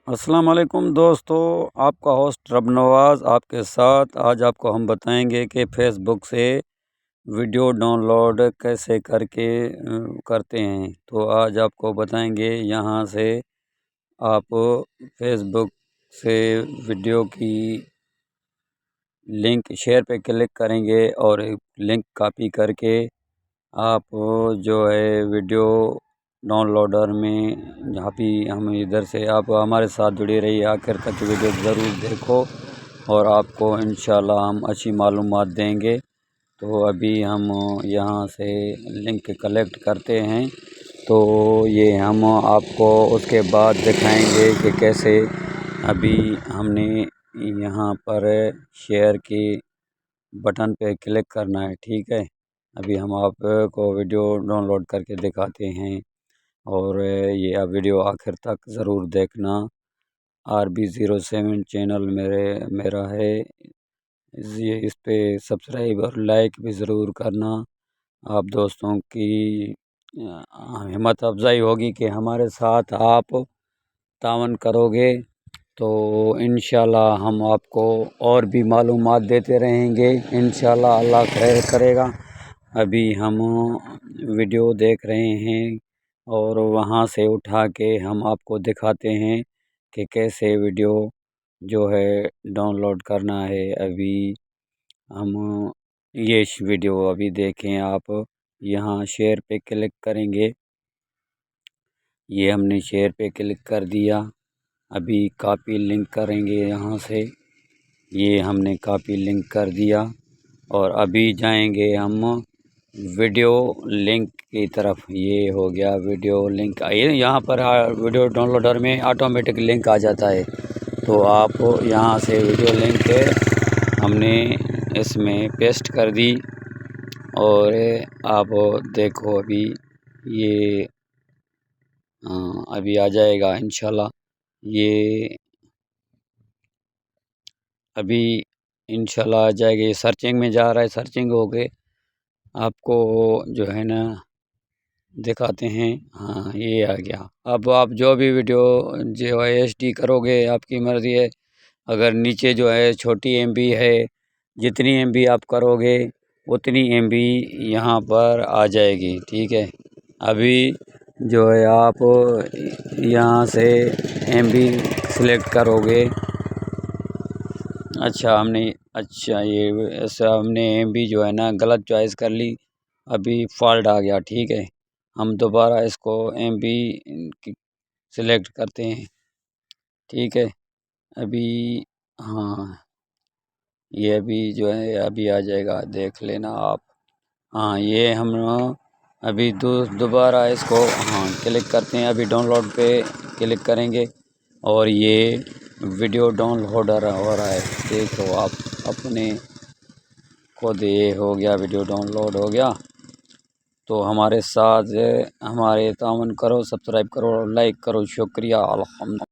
السلام علیکم دوستو، آپ کا ہوسٹ رب نواز آپ کے ساتھ۔ آج آپ کو ہم بتائیں گے کہ فیس بک سے ویڈیو ڈاؤن لوڈ کیسے کرتے ہیں۔ تو آج آپ کو بتائیں گے، یہاں سے آپ فیس بک سے ویڈیو کی لنک شیئر پہ کلک کریں گے اور لنک کاپی کر کے آپ جو ہے ویڈیو ڈاؤن لوڈر میں جہاں بھی ہم ادھر سے آپ ہمارے ساتھ جڑے رہیے، آخر تک ویڈیو ضرور دیکھو اور آپ کو انشاءاللہ ہم اچھی معلومات دیں گے۔ تو ابھی ہم یہاں سے لنک کلیکٹ کرتے ہیں، تو یہ ہم آپ کو اس کے بعد دکھائیں گے کہ کیسے ابھی ہم نے یہاں پر شیئر کی بٹن پہ کلک کرنا ہے، ٹھیک ہے۔ ابھی ہم آپ کو ویڈیو ڈاؤن لوڈ کر کے دکھاتے ہیں، اور یہ ویڈیو آخر تک ضرور دیکھنا۔ RB07 چینل میرا ہے، اس پہ سبسکرائب اور لائک بھی ضرور کرنا۔ آپ دوستوں کی ہمت افزائی ہوگی کہ ہمارے ساتھ آپ تعاون کرو گے، تو انشاءاللہ ہم آپ کو اور بھی معلومات دیتے رہیں گے، انشاءاللہ اللہ خیر کرے گا۔ ابھی ہم ویڈیو دیکھ رہے ہیں اور وہاں سے اٹھا کے ہم آپ کو دکھاتے ہیں کہ کیسے ویڈیو جو ہے ڈاؤن لوڈ کرنا ہے۔ ابھی ہم یہ ویڈیو ابھی دیکھیں، آپ یہاں شیئر پہ کلک کریں گے، یہ ہم نے شیئر پہ کلک کر دیا۔ ابھی کاپی لنک کریں گے، یہاں سے یہ ہم نے کاپی لنک کر دیا، اور ابھی جائیں گے ہم ویڈیو لنک کی طرف۔ یہ ہو گیا ویڈیو لنک، یہاں پر ویڈیو ڈاؤن لوڈر میں آٹومیٹک لنک آ جاتا ہے، تو آپ یہاں سے ویڈیو لنک ہم نے اس میں پیسٹ کر دی، اور آپ دیکھو ابھی یہ ابھی آ جائے گا انشاءاللہ۔ یہ ابھی انشاءاللہ آ جائے گا، یہ سرچنگ میں جا رہا ہے، سرچنگ ہو کے آپ کو جو ہے نا دکھاتے ہیں۔ ہاں، یہ آ گیا۔ اب آپ جو بھی ویڈیو جو ہے HD کرو گے، آپ کی مرضی ہے۔ اگر نیچے جو ہے چھوٹی MB ہے، جتنی MB آپ کرو گے اتنی MB یہاں پر آ جائے گی، ٹھیک ہے۔ ابھی جو ہے آپ یہاں سے MB سلیکٹ کرو گے۔ یہ ایسا ہم نے MB جو ہے نا غلط چوائس کر لی، ابھی فالٹ آ گیا، ٹھیک ہے۔ ہم دوبارہ اس کو MB سلیکٹ کرتے ہیں، ٹھیک ہے۔ ابھی ہاں، یہ ابھی جو ہے ابھی آ جائے گا، دیکھ لینا آپ۔ ہاں، یہ ہم ابھی دوبارہ اس کو کلک کرتے ہیں، ابھی ڈاؤن لوڈ پہ کلک کریں گے، اور یہ ویڈیو ڈاؤن لوڈر ہو رہا ہے، دیکھو آپ اپنے خود۔ یہ ہو گیا، ویڈیو ڈاؤن لوڈ ہو گیا۔ تو ہمارے ساتھ ہمارے تعاون کرو، سبسکرائب کرو، لائک کرو، شکریہ، الحمد۔